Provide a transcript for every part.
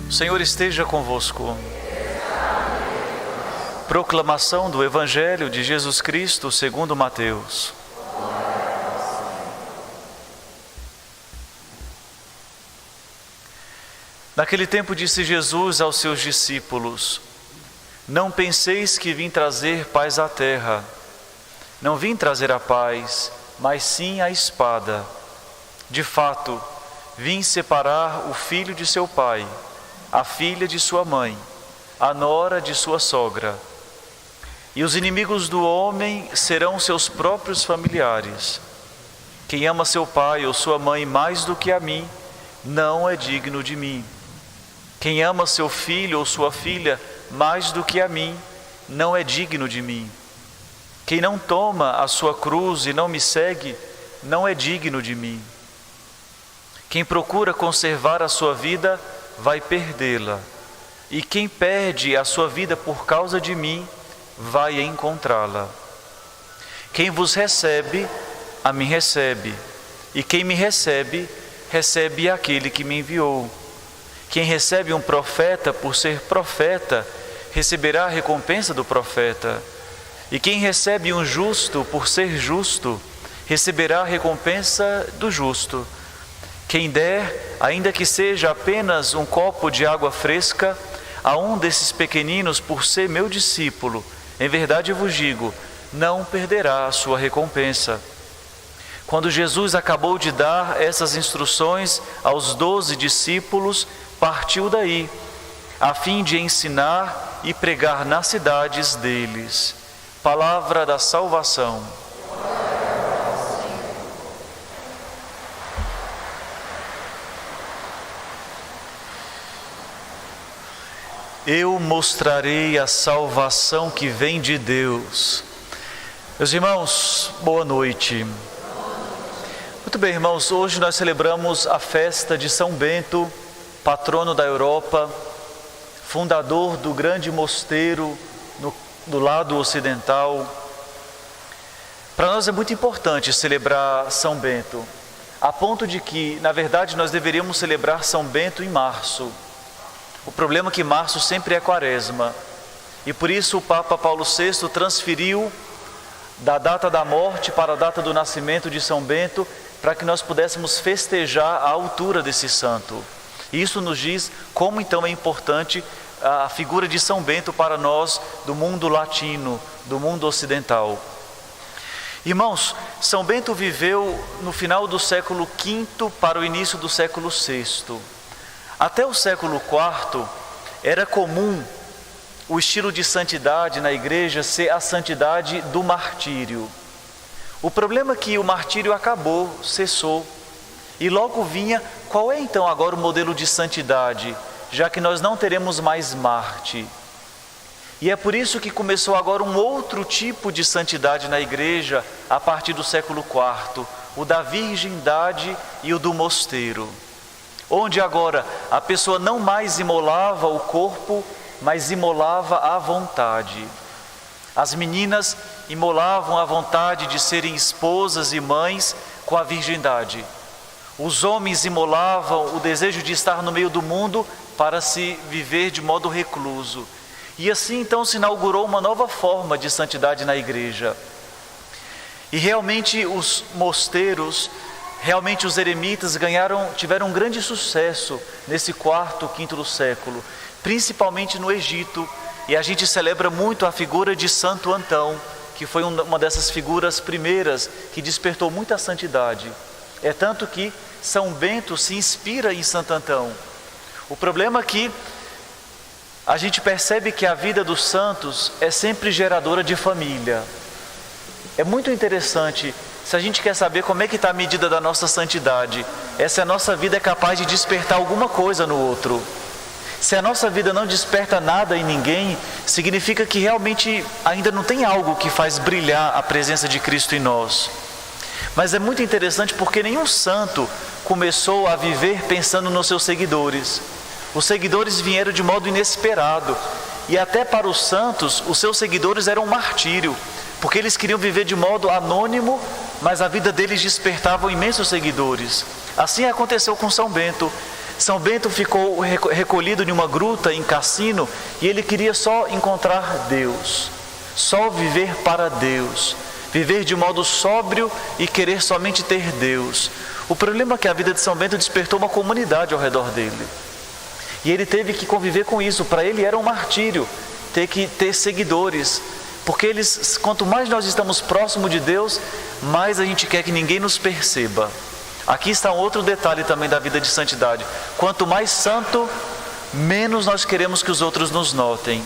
O Senhor esteja convosco. Proclamação do Evangelho de Jesus Cristo segundo Mateus. Naquele tempo disse Jesus aos seus discípulos: Não penseis que vim trazer paz à terra. Não vim trazer a paz, mas sim a espada. De fato, vim separar o filho de seu pai, a filha de sua mãe, a nora de sua sogra. E os inimigos do homem serão seus próprios familiares. Quem ama seu pai ou sua mãe mais do que a mim, não é digno de mim. Quem ama seu filho ou sua filha mais do que a mim, não é digno de mim. Quem não toma a sua cruz e não me segue, não é digno de mim. Quem procura conservar a sua vida, vai perdê-la. E quem perde a sua vida por causa de mim, vai encontrá-la. Quem vos recebe, a mim recebe. E quem me recebe, recebe aquele que me enviou. Quem recebe um profeta por ser profeta, receberá a recompensa do profeta. E quem recebe um justo por ser justo, receberá a recompensa do justo. Quem der, ainda que seja apenas um copo de água fresca, a um desses pequeninos por ser meu discípulo, em verdade eu vos digo, não perderá a sua recompensa. Quando Jesus acabou de dar essas instruções aos 12 discípulos, partiu daí, a fim de ensinar e pregar nas cidades deles. Palavra da salvação. Eu mostrarei a salvação que vem de Deus. Meus irmãos, boa noite. Muito bem, irmãos, hoje nós celebramos a festa de São Bento, patrono da Europa, fundador do grande mosteiro do lado ocidental. Para nós é muito importante celebrar São Bento, a ponto de que, na verdade, nós deveríamos celebrar São Bento em março. O problema é que março sempre é quaresma, e por isso o Papa Paulo VI transferiu da data da morte para a data do nascimento de São Bento, para que nós pudéssemos festejar a altura desse santo. E isso nos diz como então é importante a figura de São Bento para nós do mundo latino, do mundo ocidental. Irmãos, São Bento viveu no final do século V para o início do século VI. Até o século IV era comum o estilo de santidade na igreja ser a santidade do martírio. O problema é que o martírio acabou, cessou, e logo vinha, qual é então agora o modelo de santidade, já que nós não teremos mais Marte? E é por isso que começou agora um outro tipo de santidade na igreja, a partir do século IV, o da virgindade e o do mosteiro, onde agora a pessoa não mais imolava o corpo, mas imolava a vontade. As meninas imolavam a vontade de serem esposas e mães com a virgindade. Os homens imolavam o desejo de estar no meio do mundo para se viver de modo recluso. E assim então se inaugurou uma nova forma de santidade na igreja. E realmente os mosteiros, realmente os eremitas tiveram um grande sucesso nesse quarto, quinto século, principalmente no Egito. E a gente celebra muito a figura de Santo Antão, que foi uma dessas figuras primeiras que despertou muita santidade. É tanto que São Bento se inspira em Santo Antão. O problema é que a gente percebe que a vida dos santos é sempre geradora de família. É muito interessante, se a gente quer saber como é que está a medida da nossa santidade, se a nossa vida é capaz de despertar alguma coisa no outro. Se a nossa vida não desperta nada em ninguém, significa que realmente ainda não tem algo que faz brilhar a presença de Cristo em nós. Mas é muito interessante porque nenhum santo começou a viver pensando nos seus seguidores. Os seguidores vieram de modo inesperado. E até para os santos, os seus seguidores eram um martírio, porque eles queriam viver de modo anônimo, mas a vida deles despertava imensos seguidores. Assim aconteceu com São Bento. São Bento ficou recolhido em uma gruta em Cassino e ele queria só encontrar Deus, só viver para Deus, viver de modo sóbrio e querer somente ter Deus. O problema é que a vida de São Bento despertou uma comunidade ao redor dele. E ele teve que conviver com isso. Para ele era um martírio ter que ter seguidores, porque quanto mais nós estamos próximos de Deus, mais a gente quer que ninguém nos perceba. Aqui está um outro detalhe também da vida de santidade. Quanto mais santo, menos nós queremos que os outros nos notem.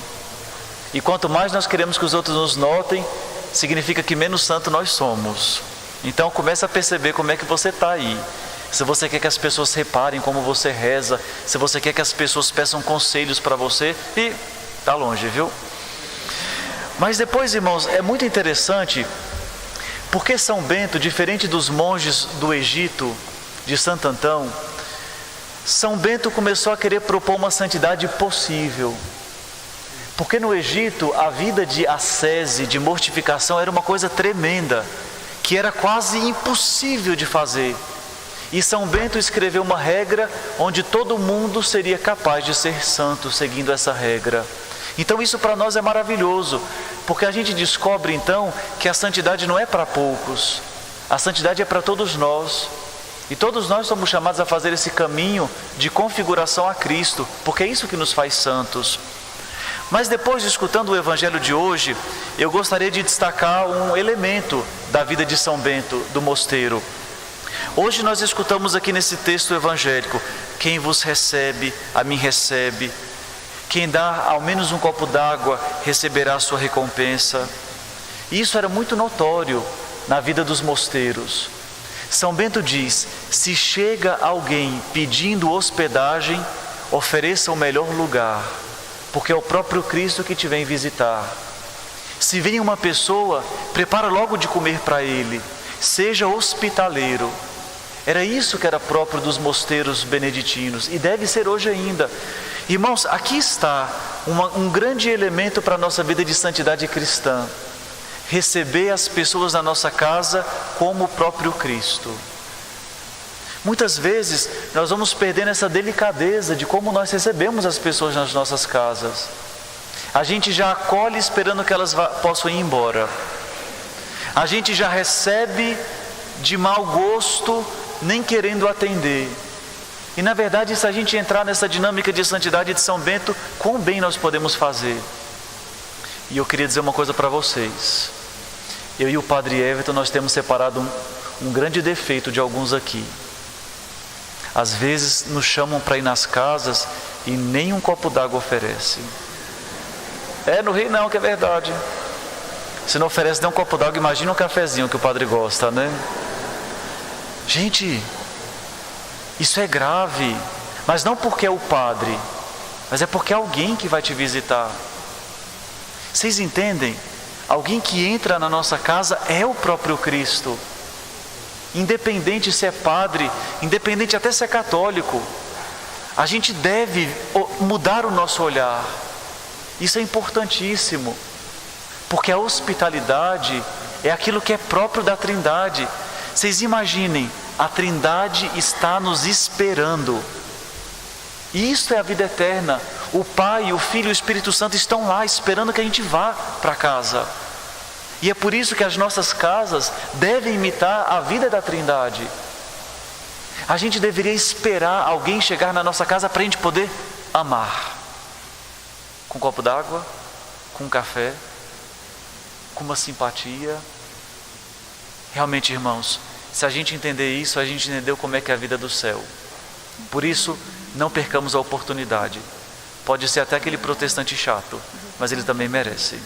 E quanto mais nós queremos que os outros nos notem, significa que menos santo nós somos. Então comece a perceber como é que você está aí. Se você quer que as pessoas reparem como você reza, se você quer que as pessoas peçam conselhos para você, e está longe, viu? Mas depois, irmãos, é muito interessante, porque São Bento, diferente dos monges do Egito, de Santo Antão, São Bento começou a querer propor uma santidade possível. Porque no Egito, a vida de ascese, de mortificação, era uma coisa tremenda, que era quase impossível de fazer. E São Bento escreveu uma regra onde todo mundo seria capaz de ser santo seguindo essa regra. Então isso para nós é maravilhoso, porque a gente descobre então que a santidade não é para poucos, a santidade é para todos nós. E todos nós somos chamados a fazer esse caminho de configuração a Cristo, porque é isso que nos faz santos. Mas depois de escutando o Evangelho de hoje, eu gostaria de destacar um elemento da vida de São Bento, do mosteiro. Hoje nós escutamos aqui nesse texto evangélico: quem vos recebe, a mim recebe. Quem dá ao menos um copo d'água, receberá a sua recompensa. E isso era muito notório na vida dos mosteiros. São Bento diz: se chega alguém pedindo hospedagem, ofereça o melhor lugar, porque é o próprio Cristo que te vem visitar. Se vem uma pessoa, prepara logo de comer para ele, seja hospitaleiro. Era isso que era próprio dos mosteiros beneditinos e deve ser hoje ainda. Irmãos, aqui está um grande elemento para a nossa vida de santidade cristã: receber as pessoas na nossa casa como o próprio Cristo. Muitas vezes nós vamos perdendo essa delicadeza de como nós recebemos as pessoas nas nossas casas. A gente já acolhe esperando que elas possam ir embora. A gente já recebe de mau gosto, nem querendo atender. E na verdade, se a gente entrar nessa dinâmica de santidade de São Bento, quão bem nós podemos fazer. E eu queria dizer uma coisa para vocês. Eu e o Padre Everton, nós temos separado um grande defeito de alguns aqui. Às vezes nos chamam para ir nas casas e nem um copo d'água oferece. No Rio não, que é verdade. Se não oferece nem um copo d'água, imagina um cafezinho que o padre gosta, né? Gente, isso é grave, mas não porque é o padre, mas é porque é alguém que vai te visitar. Vocês entendem? Alguém que entra na nossa casa é o próprio Cristo. Independente se é padre, independente até se é católico, a gente deve mudar o nosso olhar. Isso é importantíssimo, porque a hospitalidade é aquilo que é próprio da Trindade. Vocês imaginem, a Trindade está nos esperando. E isso é a vida eterna. O Pai, o Filho e o Espírito Santo estão lá esperando que a gente vá para casa. E é por isso que as nossas casas devem imitar a vida da Trindade. A gente deveria esperar alguém chegar na nossa casa para a gente poder amar. Com um copo d'água, com um café, com uma simpatia. Realmente, irmãos, se a gente entender isso, a gente entendeu como é que é a vida do céu. Por isso, não percamos a oportunidade. Pode ser até aquele protestante chato, mas ele também merece.